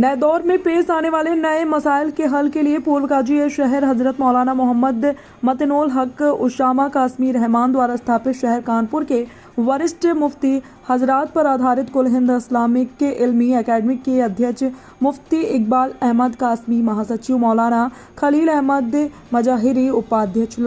नए दौर में पेश आने वाले नए मसाइल के हल के लिए पूर्व काजी शहर हजरत मौलाना मोहम्मद मतिनुल हक उशामा कासमी रहमान द्वारा स्थापित शहर कानपुर के वरिष्ठ मुफ्ती हजरात पर आधारित कुल हिंद इस्लामिक इल्मी एकेडमी के अध्यक्ष मुफ्ती इकबाल अहमद कासमी, महासचिव मौलाना खलील अहमद मजाहिरी, उपाध्यक्ष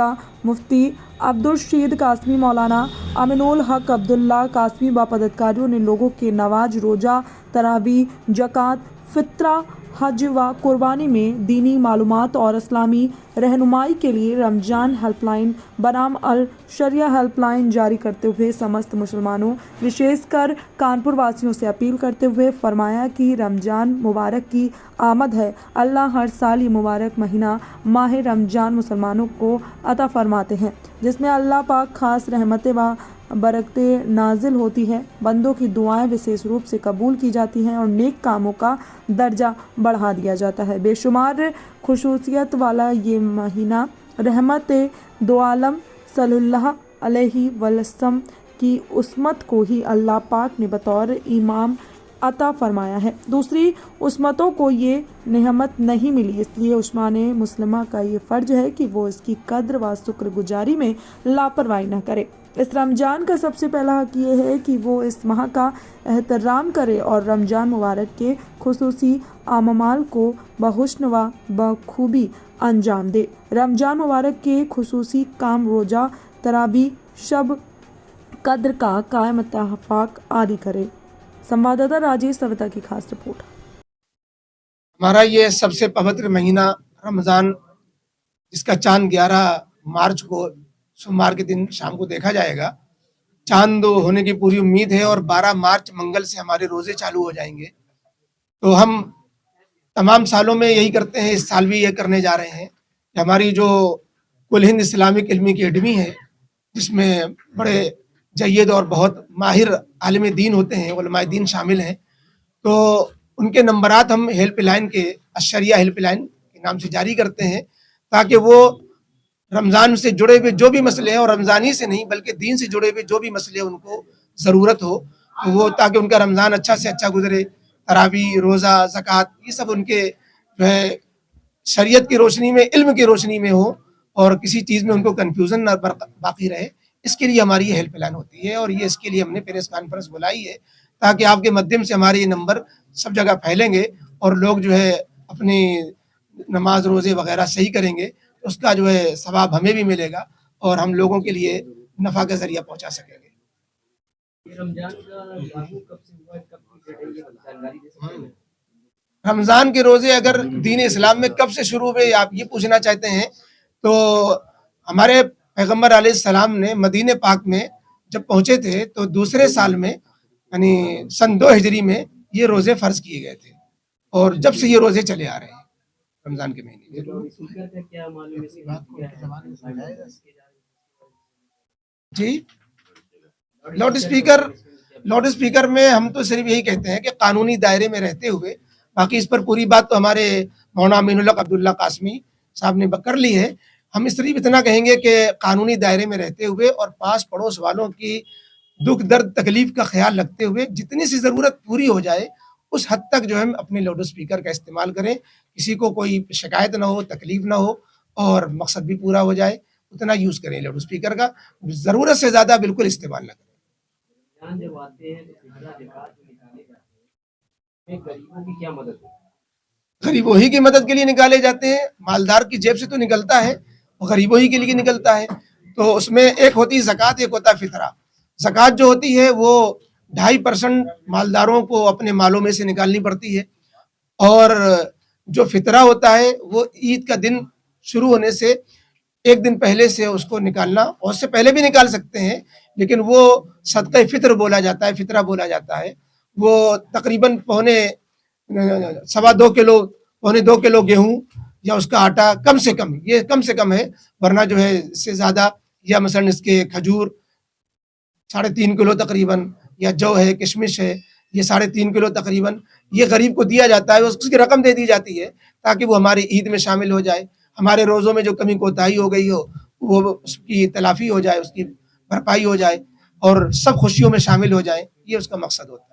मुफ्ती अब्दुल रशीद कासमी, मौलाना अमीनुल हक अब्दुल्ला कासमी व पदाधिकारियों ने लोगों के नमाज, रोजा, तरावी, जक़ात, फित्रा, हज व कुर्बानी में दीनी मालूमात और इस्लामी रहनुमाई के लिए रमजान हेल्पलाइन बनाम अल शरिया हेल्पलाइन जारी करते हुए समस्त मुसलमानों विशेषकर कानपुर वासियों से अपील करते हुए फरमाया कि रमजान मुबारक की आमद है। अल्लाह हर साल ये मुबारक महीना माह रमजान मुसलमानों को अता फरमाते हैं, जिसमें अल्लाह पाक खास रहमतें व बरकतें नाजिल होती हैं। बंदों की दुआएं विशेष रूप से कबूल की जाती हैं और नेक कामों का दर्जा बढ़ा दिया जाता है। बेशुमार खुसूसियत वाला ये महीना रहमत दो आलम सल्लल्लाहु अलैहि वसल्लम की उस्मत को ही अल्लाह पाक ने बतौर इमाम अता फरमाया है। दूसरी उस्मतों को ये नेमत नहीं मिली, इसलिए उस्मान मुस्लिमा का ये फ़र्ज है कि वो इसकी कद्र व शुक्रगुजारी में लापरवाही न करे। इस रमज़ान का सबसे पहला हक़ ये है कि वो इस माह का एहतराम करे और रमज़ान मुबारक के खुसूसी आमाल को बहुस्न व बखूबी अंजाम दे। रमज़ान मुबारक के खुसूसी काम रोज़ा, तरावी, शब कद्र का कायम इत्तेफाक आदि करे। संवाददाता राजेश सविता की खास रिपोर्ट। हमारा ये सबसे पवित्र महीना रमज़ान, जिसका चांद 11 मार्च को सोमवार के दिन शाम को देखा जाएगा। चांद होने की पूरी उम्मीद है और 12 मार्च मंगल से हमारे रोज़े चालू हो जाएंगे। तो हम तमाम सालों में यही करते हैं, इस साल भी ये करने जा रहे हैं। हमारी जो कुल हिंद इस्लामिक इल्मी एकेडमी है, जिसमें बड़े जय्यद और बहुत माहिर आलिम दीन होते हैं, उलमाए दीन शामिल हैं, तो उनके नंबरात हम हेल्पलाइन के अशरिया हेल्पलाइन के नाम से जारी करते हैं, ताकि वो रमज़ान से जुड़े हुए जो भी मसले हैं, और रमज़ानी से नहीं बल्कि दीन से जुड़े हुए जो भी मसले उनको ज़रूरत हो, तो वो ताकि उनका रमज़ान अच्छा से अच्छा गुजरे। तरावी, रोज़ा, ज़कात, ये सब उनके जो है शरीयत की रोशनी में, इल्म की रोशनी में हो और किसी चीज़ में उनको कन्फ्यूज़न ना बाकी रहे। इसके लिए हमारी ये हेल्पलाइन होती है और ये इसके लिए हमने प्रेस कॉन्फ्रेंस बुलाई है, ताकि आपके माध्यम से हमारे ये नंबर सब जगह फैलेंगे और लोग जो है अपनी नमाज, रोज़े वगैरह सही करेंगे, तो उसका जो है सवाब हमें भी मिलेगा और हम लोगों के लिए नफ़ा का ज़रिया पहुँचा सकेंगे। रमज़ान के रोज़े अगर दीन इस्लाम में कब से शुरू हुए, आप ये पूछना चाहते हैं, तो हमारे पैगम्बर अलैहिस्सलाम ने मदीने पाक में जब पहुँचे थे तो दूसरे साल में यानी सन 2 हिजरी में ये रोज़े फ़र्ज़ किए गए थे और जब से ये रोज़े चले आ रहे हैं रमज़ान के महीने। जी, लाउड स्पीकर में हम तो सिर्फ यही कहते हैं कि कानूनी दायरे में रहते हुए, बाकी इस पर पूरी बात तो हमारे मौलाना अमीनुल हक अब्दुल्ला कासमी साहब ने कर ली है। हम सिर्फ इतना कहेंगे कि कानूनी दायरे में रहते हुए और पास पड़ोस वालों की दुख दर्द तकलीफ का ख्याल रखते हुए जितनी सी ज़रूरत पूरी हो जाए उस हद तक जो है हम अपने लाउड स्पीकर का इस्तेमाल करें, किसी को कोई शिकायत ना हो, तकलीफ ना हो और मकसद भी पूरा हो जाए, उतना यूज़ करें लाउड स्पीकर का। ज़रूरत से ज़्यादा बिल्कुल इस्तेमाल ना करें। गरीबों ही की मदद के लिए निकाले जाते हैं, मालदार की जेब से तो निकलता है, वो गरीबों ही के लिए निकलता है। तो उसमें एक होती है ज़कात, एक होता है फितरा। ज़कात जो होती है वो 2.5% मालदारों को अपने मालों में से निकालनी पड़ती है और जो फितरा होता है वो ईद का दिन शुरू होने से एक दिन पहले से उसको निकालना, और उससे पहले भी निकाल सकते हैं, लेकिन वो सदका फितर बोला जाता है, फितरा बोला जाता है। वो तकरीबन पौने 2 किलो गेहूँ या उसका आटा कम से कम, ये कम से कम है, वरना जो है इससे ज़्यादा, या मसलन इसके खजूर 3.5 किलो तकरीबन, या जौ है, किशमिश है, ये 3.5 किलो तकरीबन ये गरीब को दिया जाता है, उसकी रकम दे दी जाती है ताकि वो हमारी ईद में शामिल हो जाए, हमारे रोज़ों में जो कमी कोताही हो गई हो वो उसकी तलाफ़ी हो जाए, उसकी भरपाई हो जाए और सब खुशियों में शामिल हो जाए, ये उसका मकसद होता है।